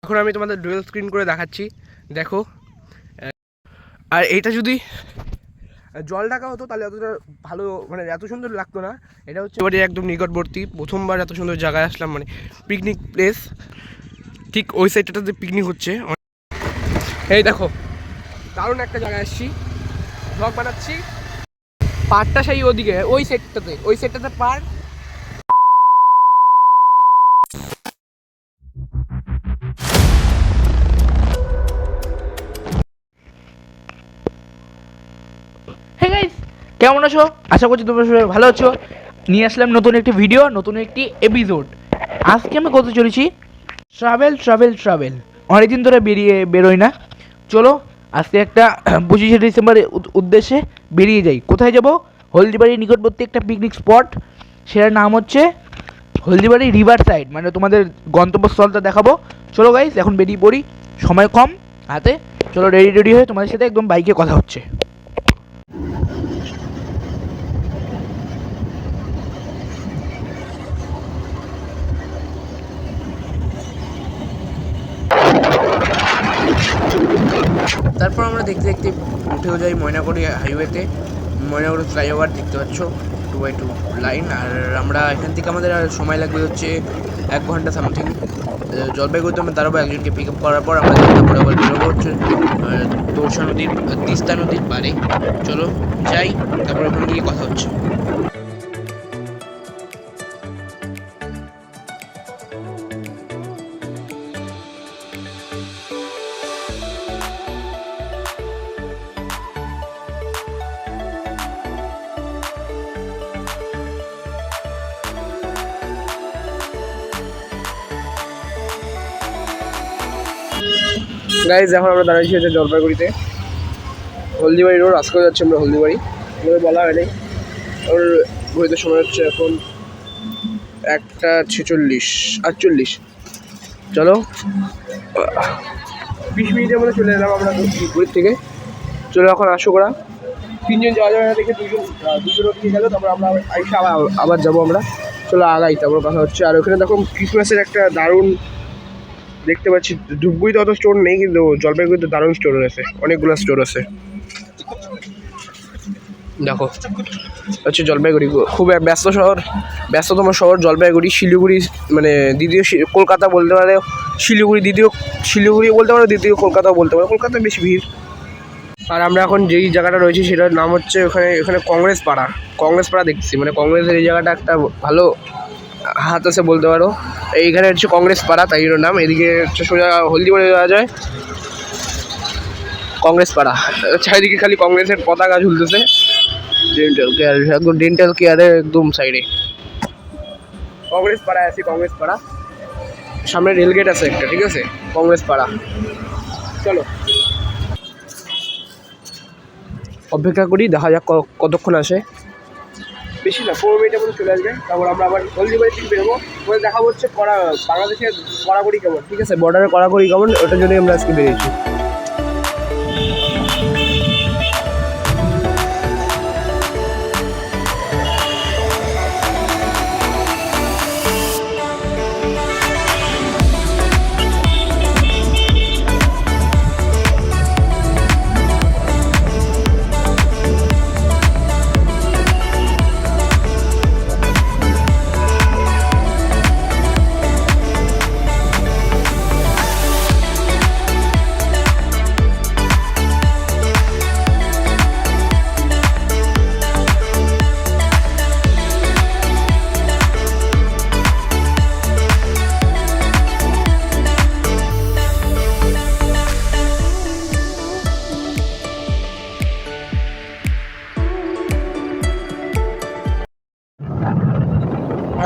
এখন আমি তোমাদের ডুয়েল স্ক্রিন করে দেখাচ্ছি, দেখো। আর এইটা যদি জল ঢাকা হতো তাহলে এতটা ভালো, মানে এত সুন্দর লাগতো না। এটা হচ্ছে এবারে একদম নিকটবর্তী, প্রথমবার এত সুন্দর জায়গায় আসলাম, মানে পিকনিক প্লেস। ঠিক ওই সাইডটাতে পিকনিক হচ্ছে। এই দেখো দারুণ একটা জায়গায় আসছি, ব্লগ বানাচ্ছি। পাড়টা সেই ওদিকে, ওই সাইডটাতে পাড়। হে গাইস, কেমন আছো? আশা করছি তোমরা সবাই ভালো আছো। নিয়ে আসলাম নতুন একটি ভিডিও, নতুন একটি এপিসোড। আজকে আমি করতে চলেছি ট্রাভেল। অনেকদিন ধরে বেরোই না। চলো আজকে একটা 25শে ডিসেম্বরের উদ্দেশ্যে বেরিয়ে যাই। কোথায় যাব? হলদিবাড়ির নিকটবর্তী একটা পিকনিক স্পট, সেটার নাম হচ্ছে হলদিবাড়ি রিভার সাইড, মানে তোমাদের গন্তব্যস্থলটা দেখাবো। চলো গাইস, এখন বেরিয়ে পড়ি, সময় কম হাতে। চলো রেডি হয়ে তোমাদের সাথে একদম বাইকে কথা হচ্ছে। তারপর আমরা দেখতে দেখতে উঠেও যাই ময়নাগুড়ি হাইওয়েতে। ময়নাগুড়ি ফ্লাইওভার দেখতে পাচ্ছ, 2x2 লাইন। আর আমরা এখান থেকে আমাদের আর সময় লাগবে হচ্ছে 1 ঘন্টা সামথিং। জলপাইগুড়িতে আমরা দাঁড়াবো, একজনকে পিক আপ করার পর আমরা তারপরে আবার বেরোবো হচ্ছে তোরসা নদীর, তিস্তা নদীর পাড়ে। চলো যাই, তারপরে ওখানে গিয়ে কথা হচ্ছে। গাইজ, এখন আমরা দাঁড়িয়েছি হচ্ছে জলপাইগুড়িতে, হলদিবাড়ি রোড। আজকে যাচ্ছি আমরা হলদিবাড়ি, আমাদের বলা হয়নি। ওর ঘড়িতে সময় হচ্ছে এখন 1:46 চলো 20 মিনিটের মধ্যে চলে এলাম আমরা ঘড়ির থেকে। চলো এখন আসো করা, 3জন যাওয়া যাবে না দেখে দুজন ওদিকে গেলো, তারপর আমরা আইসা আবার যাবো আমরা। চলো আগাই, তারপর কথা হচ্ছে। আর ওখানে দেখো ক্রিসমাসের একটা দারুণ দেখতে পাচ্ছি। ধূপগুড়িতে অত স্টোর নেই, কিন্তু জলপাইগুড়িতে দারুণ স্টোর আছে, অনেকগুলো স্টোর আছে। দেখো হচ্ছে জলপাইগুড়ি, খুব ব্যস্ত শহর, ব্যস্ততম শহর জলপাইগুড়ি। শিলিগুড়ি মানে দ্বিতীয় কলকাতা বলতে পারে, শিলিগুড়ি বলতে পারো, দ্বিতীয় কলকাতাও বলতে পারো। কলকাতায় বেশি ভিড়। আর আমরা এখন যেই জায়গাটা রয়েছি সেটার নাম হচ্ছে এখানে কংগ্রেস পাড়া দেখছি, মানে কংগ্রেসের এই জায়গাটা একটা ভালো হাত আছে বলতে পারো। এইখানে হচ্ছে কংগ্রেস পাড়া, তাই এর নাম। এদিকে হচ্ছে সোজা হলদিবাড়ি যাওয়া যায়, কংগ্রেস পাড়া। চারিদিকে খালি কংগ্রেসের পতাকা ঝুলতেছে। ডেন্টাল কেয়ারের একদম সাইডে কংগ্রেস পাড়া আছে। কংগ্রেস পাড়া সামনে রেলগেট আছে একটা, ঠিক আছে, কংগ্রেস পাড়া। চলো অপেক্ষা করি, দেখা যাক কতক্ষণ আসে। বেশি না, 15 মিনিটের মধ্যে চলে আসবে। তারপর আমরা আবার হলদিবাড়ি থেকে বেরোবো, ওখানে দেখা হচ্ছে বাংলাদেশের কড়াকড়ি কেমন, ঠিক আছে, বর্ডারের কড়াকড়ি কেমন, ওটার জন্যই আমরা আজকে বেরিয়েছি।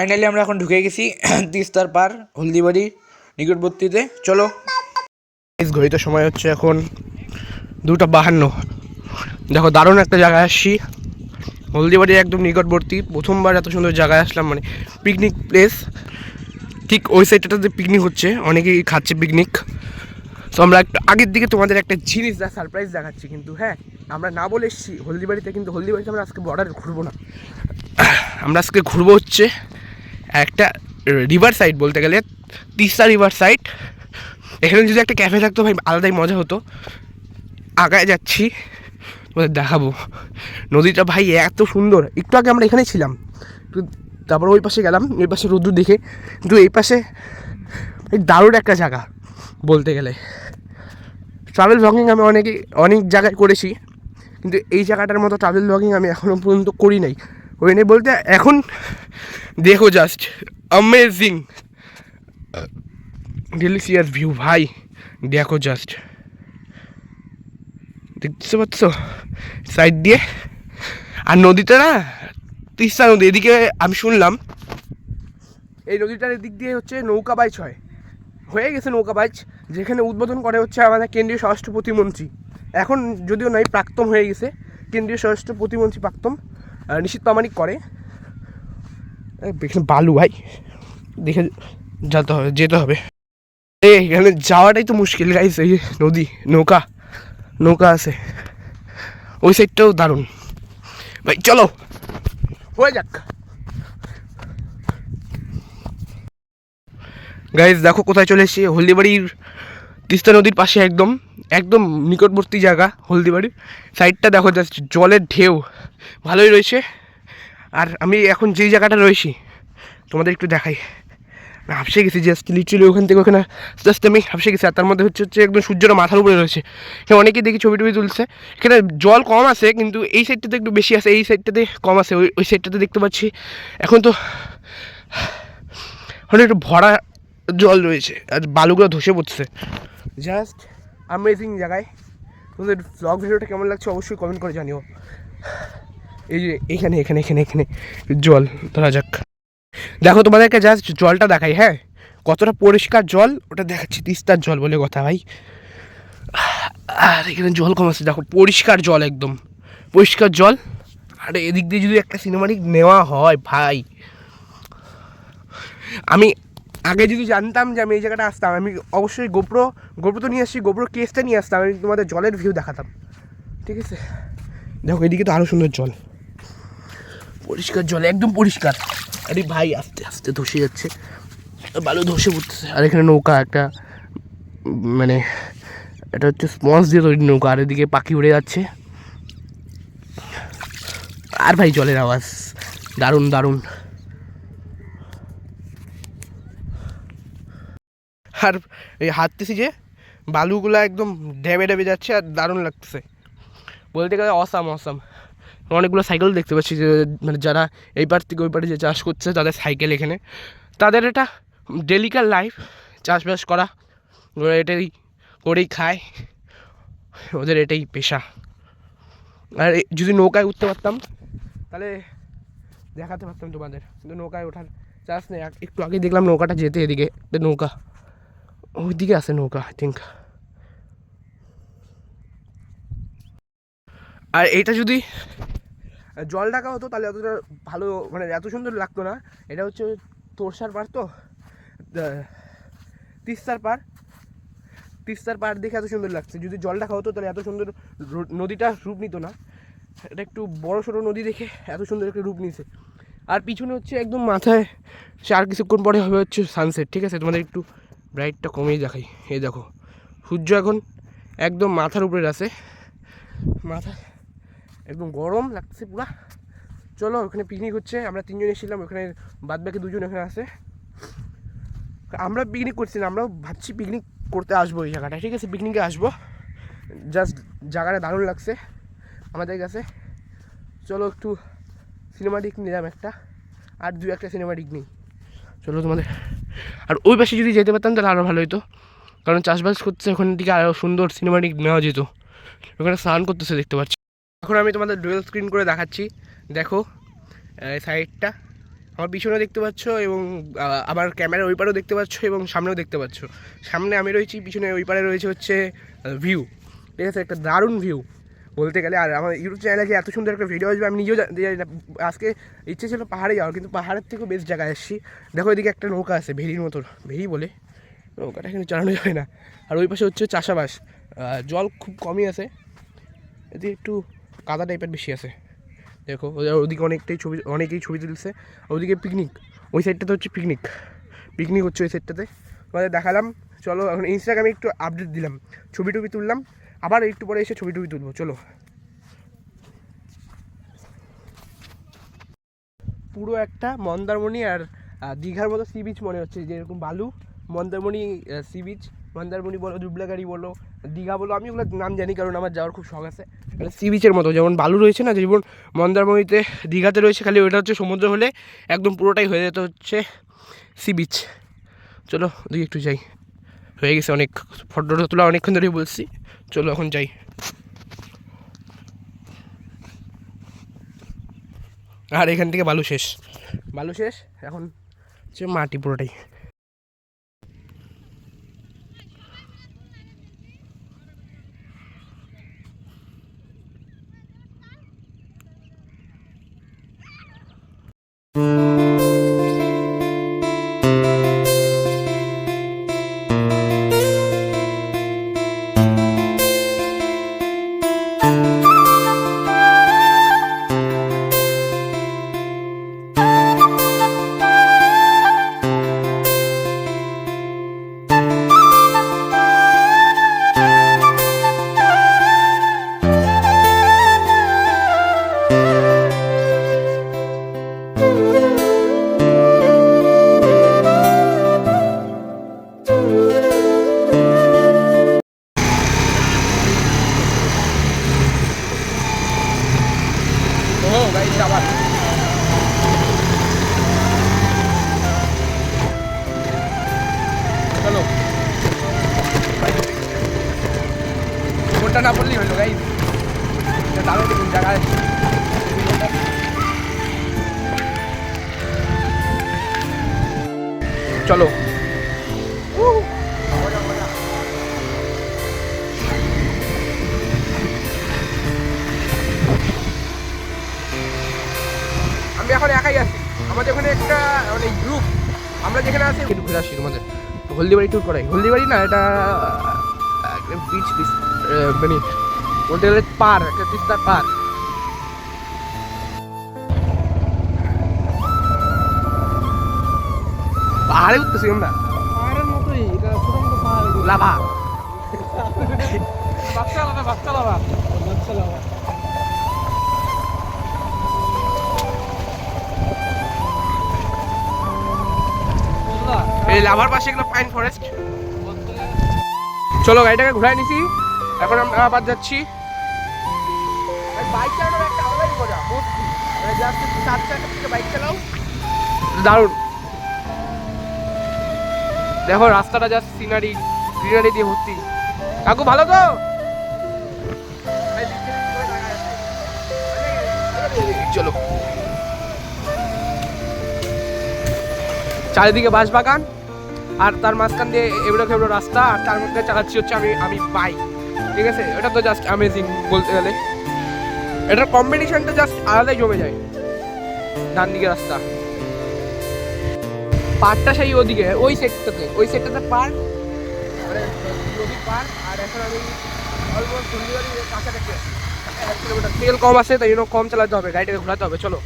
ফাইনালি আমরা এখন ঢুকে গেছি তিস্তার পার, হলদিবাড়ি নিকটবর্তীতে। চলো ঘড়িতে সময় হচ্ছে এখন 2:52। দেখো দারুণ একটা জায়গায় আসছি, হলদিবাড়ির একদম নিকটবর্তী, প্রথমবার এত সুন্দর জায়গায় আসলাম, মানে পিকনিক প্লেস। ঠিক ওই সাইডটাতে পিকনিক হচ্ছে, অনেকেই খাচ্ছে পিকনিক। তো আমরা একটু আগের দিকে তোমাদের একটা জিনিস সারপ্রাইজ দেখাচ্ছি, কিন্তু হ্যাঁ আমরা না বলে এসেছি হলদিবাড়িতে, কিন্তু হলদিবাড়িতে আমরা আজকে বর্ডারে ঘুরবো না, আমরা আজকে ঘুরবো হচ্ছে একটা রিভার সাইড, বলতে গেলে তিস্তা রিভার সাইড। এখানে যদি একটা ক্যাফে থাকতো ভাই আলাদাই মজা হতো। আগায় যাচ্ছি, তোমাদের দেখাবো নদীটা ভাই এত সুন্দর। একটু আগে আমরা এখানেই ছিলাম, তারপর ওই পাশে গেলাম, ওই পাশে রোদ্দুর দেখে। কিন্তু এই পাশে দারুণ একটা জায়গা বলতে গেলে। ট্রাভেল ব্লগিং আমি অনেক জায়গায় করেছি, কিন্তু এই জায়গাটার মতো ট্রাভেল ব্লগিং আমি এখনও পর্যন্ত করি নাই বলতে এখন দেখো জাস্ট অ্যামেজিং ডিলিশিয়াস ভিউ ভাই, দেখো জাস্ট, দেখতে পাচ্ছ সাইড দিয়ে। আর নদীটা না তিস্তা নদী, এদিকে আমি শুনলাম এই নদীটার এদিক দিয়ে হচ্ছে নৌকা বাইচ হয়ে গেছে নৌকা বাইচ, যেখানে উদ্বোধন করে হচ্ছে আমাদের কেন্দ্রীয় স্বরাষ্ট্র প্রতিমন্ত্রী। এখন যদিও নাই, প্রাক্তন হয়ে গেছে, কেন্দ্রীয় স্বরাষ্ট্র প্রতিমন্ত্রী প্রাক্তন নিশীথ প্রামাণিক করে। এখানে বালু ভাই, দেখে যেতে হবে। এখানে যাওয়াটাই তো মুশকিল গাইস। এই নদী, নৌকা আছে, ওই সাইডটাও দারুণ ভাই। চলো হয়ে যাক গাইস। দেখো কোথায় চলে এসেছি, হলদিবাড়ির তিস্তা নদীর পাশে, একদম নিকটবর্তী জায়গা হলদিবাড়ির। সাইডটা দেখো জাস্ট, জলের ঢেউ ভালোই রয়েছে। আর আমি এখন যেই জায়গাটা রয়েছি তোমাদের একটু দেখাই, হাফসে গেছি জাস্ট লিটারালি, ওখান থেকে ওখানে জাস্ট আমি হাফসে গেছি। আর তার মধ্যে হচ্ছে একদম সূর্যটা মাথার উপরে রয়েছে। এখানে অনেকেই দেখি ছবি টবি তুলছে। এখানে জল কম আছে, কিন্তু এই সাইডটাতে একটু বেশি আছে, এই সাইডটাতে কম আছে। ওই সাইডটাতে দেখতে পাচ্ছি এখন তো একটু ভরা জল রয়েছে, আর বালুগুলো ধসে পড়ছে। জাস্ট অ্যামেজিং জায়গায়। তোমাদের ব্লগ ভিডিওটা কেমন লাগছে অবশ্যই কমেন্ট করে জানিও। এই যে এখানে জল ধরা যাক, দেখো তোমাদেরকে জাস্ট জলটা দেখাই। হ্যাঁ, কতটা পরিষ্কার জল ওটা দেখাচ্ছি, তিস্তার জল বলে কথা ভাই। আর এখানে জল কম আছে, দেখো পরিষ্কার জল, একদম পরিষ্কার জল। আর এদিক দিয়ে যদি একটা সিনেমাটিক নেওয়া হয় ভাই, আমি আগে যদি জানতাম যে আমি এই জায়গাটা আসতাম, আমি অবশ্যই গোপ্রো তো নিয়ে আসছি, গোপ্রো কেসটা নিয়ে আসতাম, আমি তোমাদের জলের ভিউ দেখাতাম। ঠিক আছে, দেখো এদিকে তো আরও সুন্দর জল, পরিষ্কার জল, একদম পরিষ্কার। আরে ভাই আস্তে আস্তে ধসে যাচ্ছে, বালু ধসে পড়তেছে। আর এখানে নৌকা একটা, মানে এটা হচ্ছে স্পঞ্জ দিয়ে তৈরি নৌকা। আর এদিকে পাখি উড়ে যাচ্ছে। আর ভাই জলের আওয়াজ দারুণ। আর এই হাঁটতেছি যে বালুগুলো একদম ডেবে যাচ্ছে, আর দারুণ লাগতেছে বলতে গেলে। অসাম। অনেকগুলো সাইকেল দেখতে পাচ্ছি, যে মানে যারা এই পার থেকে ওই পারে যে চাষ করছে তাদের সাইকেল এখানে, তাদের এটা ডেলিকার লাইফ, চাষবাস করা, ওরা এটাই করেই খায়, ওদের এটাই পেশা। আর যদি নৌকায় উঠতে পারতাম তাহলে দেখাতে পারতাম তোমাদের, কিন্তু নৌকায় ওঠার চান্স নেই। একটু আগে দেখলাম নৌকাটা যেতে, এদিকে নৌকা, ওইদিকে আছে নৌকা আই থিঙ্ক। আর এইটা যদি জল ঢাকা হতো তাহলে অতটা ভালো, মানে এত সুন্দর লাগতো না। এটা হচ্ছে তোরসার পার, তো তিস্তার পার দেখে এত সুন্দর লাগছে। যদি জল ঢাকা হতো তাহলে এত সুন্দর নদীটা রূপ নিত না। এটা একটু বড় সড়ো নদী দেখে এত সুন্দর একটা রূপ নিয়েছে। আর পিছনে হচ্ছে একদম মাথায়, সে আর কিছুক্ষণ পরে হবে হচ্ছে সানসেট। ঠিক আছে, তোমাদের একটু ব্রাইটটা কমেই দেখাই। এই দেখো সূর্য এখন একদম মাথার উপরে আছে, মাথা একদম গরম লাগছে পুরা। চলো ওখানে পিকনিক হচ্ছে, আমরা 3জন এসেছিলাম, ওখানে বাদ বাকি 2জন এখানে আছে। আমরা পিকনিক করছি না, আমরাও ভাবছি পিকনিক করতে আসবো এই জায়গাটায়। ঠিক আছে, পিকনিকে আসবো, জাস্ট জায়গাটা দারুণ লাগছে আমাদের কাছে। চলো একটু সিনেমাটিক নিলাম একটা, আর 2-1টা সিনেমাটিক নিই। চলো তোমাদের, আর ওই পাশে যদি যেতে পারতাম তাহলে আরও ভালো হতো, কারণ চাষবাস করছে ওখানে দিকে আরও সুন্দর সিনেমাটিক নেওয়া যেত। ওখানে স্নান করতেছে দেখতে পাচ্ছি। এখন আমি তোমাদের ডুয়েল স্ক্রিন করে দেখাচ্ছি, দেখো সাইডটা আমার পিছনে দেখতে পাচ্ছ, এবং আবার ক্যামেরার ওই পারেও দেখতে পাচ্ছ, এবং সামনেও দেখতে পাচ্ছ। সামনে আমি রয়েছি, পিছনে ওই পারে রয়েছে হচ্ছে ভিউ। ঠিক আছে, একটা দারুণ ভিউ বলতে গেলে। আর আমার ইউটিউব চ্যানেলে যে এত সুন্দর একটা ভিডিও আসবে আমি নিজেও জানি না। আজকে ইচ্ছে ছিল পাহাড়ে যাওয়ার, কিন্তু পাহাড়ের থেকেও বেস্ট জায়গায় এসেছি। দেখো এদিকে একটা নৌকা আছে, ভেরির মতো, ভেরি বলে নৌকাটা এখানে চালানো যাবে না। আর ওই পাশে হচ্ছে চাষাবাস, জল খুব কমই আছে, এদিকে একটু কাদা টাইপের বেশি আছে। দেখো ওদিকে অনেকেই ছবি তুলছে। ওদিকে পিকনিক, ওই সাইডটাতে হচ্ছে পিকনিক হচ্ছে ওই সাইডটাতে। তোমাদের দেখালাম চলো এখন ইনস্টাগ্রামে একটু আপডেট দিলাম, ছবি টবি তুললাম, আবার একটু পরে এসে ছবি টবি তুলবো। চলো পুরো একটা মন্দারমণি আর দীঘার মতো সি বিচ মনে হচ্ছে, যেরকম বালু। মন্দারমণি সি বিচ, মন্দারমণি বলো, দুবলাগাড়ি বলো, দীঘা বলো, আমি ওগুলো নাম জানি কারণ আমার যাওয়ার খুব শখ আছে। সি বিচের মতো যেমন বালু রয়েছে না, যেমন মন্দারমণিতে দীঘাতে রয়েছে, খালি ওইটা হচ্ছে সমুদ্র হলে একদম পুরোটাই হয়ে যেত হচ্ছে সি বিচ। চলো দিকে একটু যাই, হয়ে গেছে অনেক ফটো তোলা, অনেকক্ষণ ধরেই বলছি। চলো এখন যাই। আর এখান থেকে বালু শেষ, বালু শেষ, এখন হচ্ছে মাটি পুরোটাই। আবার চলো, ওটা না বললেই হলো গাইস, দারুণ দেখুন জায়গায়। চলো আমি এখন একাই আছি, আমাদের ওখানে একটা মানে গ্রুপ, আমরা যেখানে আছি একটু ঘুরে আসি তোমাদের। হলদিবাড়ি ট্যুর করাই, হলদিবাড়ি না এটা বিচ, মানে বলতে গেলে পার, একটা তিস্তার পার। পাহাড়ে উঠতেছি আমরা, পাহাড়ের মতোই এটা, ছোট মতো পাহাড়, লাভা। বাচ্চা লাভা, বাচ্চা লাভা, বাচ্চা লাভা। এই লাভার পাশে এগুলো পাইন ফরেস্ট। চলো গাড়িটাকে ঘুরাই নিছি, এখন আমরা আবার যাচ্ছি। বাইক চালানোর একটা আলাদাই মজা, মস্তি, মানে জাস্ট 4 চাকা থেকে বাইক চালাও, দারুণ। দেখো রাস্তাটা জাস্ট সিনারি, গ্রিনারি দিয়ে ভর্তি। কাকু ভালো তো? চলো, চারিদিকে বাঁশ বাগান, আর তার মাঝখান দিয়ে এবড়ো খেবড়ো রাস্তা, আর তার মধ্যে চালাচ্ছি হচ্ছে আমি বাইক। ঠিক আছে, এটা তো জাস্ট অ্যামেজিং বলতে গেলে, এটার কম্বিনেশনটা জাস্ট আলাদাই জমে যায়। ডান দিকে রাস্তা, পার্কটা সেই ওদিকে, ওই সেক্টরটাতে পার্ক, মানে নদীর পার্ক। আর এখন আমি অলমোস্ট হলদিবাড়ির কাছাকাছি আছি, 1 কিলোমিটার। তেল কম আছে, তাই জন্য কম চালাতে হবে, গাড়িটাকে ঘোরাতে হবে। চলো,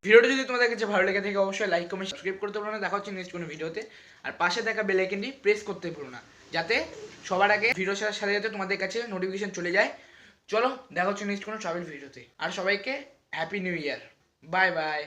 ভিডিওটা যদি তোমাদের কাছে ভালো লেগে থাকে অবশ্যই লাইক কমেন্ট সাবস্ক্রাইব করতে ভুলো না। দেখা হচ্ছে নেক্সট কোনো ভিডিওতে। আর পাশে থাকা বেল আইকনটি প্রেস করতে ভুলো না, যাতে সবার আগে ভিডিও ছাড়ার সাথে সাথে তোমাদের কাছে নোটিফিকেশন চলে যায়। চলো দেখা হচ্ছে নেক্সট কোনো ট্রাভেল ভিডিওতে। আর সবাইকে happy new year, bye bye.